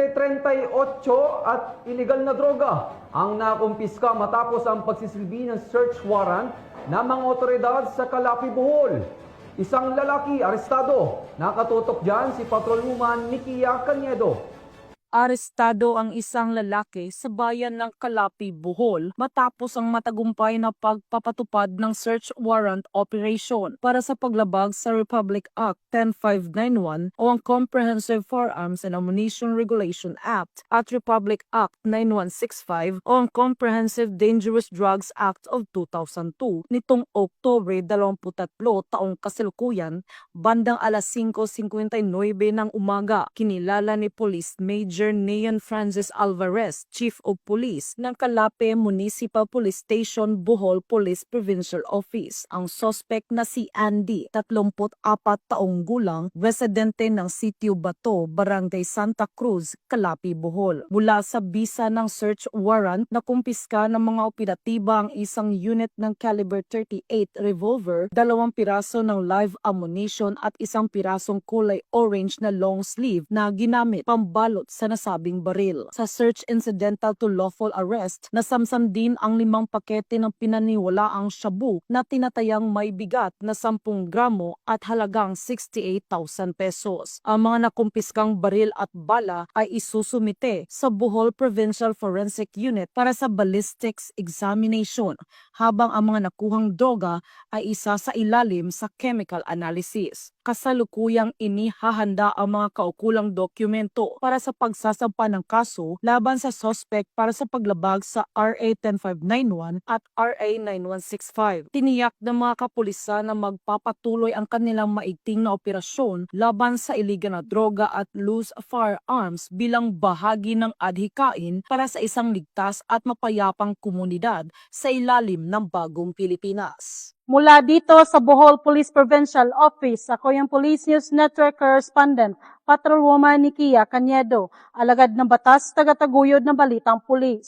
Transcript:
Libre 38 at ilegal na droga ang nakumpiska matapos ang pagsisilbi ng search warrant ng mga otoridad sa Calapi, Bohol. Isang lalaki arestado. Nakatutok dyan si Patrolwoman Nikia Caniedo. Arestado ang isang lalaki sa bayan ng Calapi, Bohol matapos ang matagumpay na pagpapatupad ng search warrant operation para sa paglabag sa Republic Act 10591 o ang Comprehensive Firearms and Ammunition Regulation Act at Republic Act 9165 o ang Comprehensive Dangerous Drugs Act of 2002 nitong Oktubre 23 taong kasalukuyan bandang alas 5:59 ng umaga. Kinilala ni Police Major Neon Francis Alvarez, Chief of Police ng Calape Municipal Police Station, Bohol Police Provincial Office, ang suspect na si Andy, 34 taong gulang, residente ng Sitio Bato, Barangay Santa Cruz, Calapi, Bohol. Mula sa bisa ng search warrant, nakumpiska ng mga operatiba ang isang unit ng caliber 38 revolver, 2 piraso ng live ammunition at 1 pirasong kulay orange na long sleeve na ginamit pambalot sa nasabing baril. Sa search incidental to lawful arrest, nasamsam din ang 5 pakete ng pinaniwalaang shabu na tinatayang may bigat na 10 gramo at halagang 68,000 pesos. Ang mga nakumpiskang baril at bala ay isusumite sa Bohol Provincial Forensic Unit para sa ballistics examination, habang ang mga nakuhang droga ay isa sa ilalim sa chemical analysis. Kasalukuyang inihahanda ang mga kaukulang dokumento para sa pagsasampa ng kaso laban sa suspect para sa paglabag sa RA 10591 at RA 9165. Tiniyak ng mga kapulisan na magpapatuloy ang kanilang maigting na operasyon laban sa iligal na droga at loose firearms bilang bahagi ng adhikain para sa isang ligtas at mapayapang komunidad sa ilalim ng bagong Pilipinas. Mula dito sa Bohol Police Provincial Office, ako yung Police News Network Correspondent, Patrolwoman Nikia Caniedo, alagad ng batas, tagataguyod ng balitang pulis.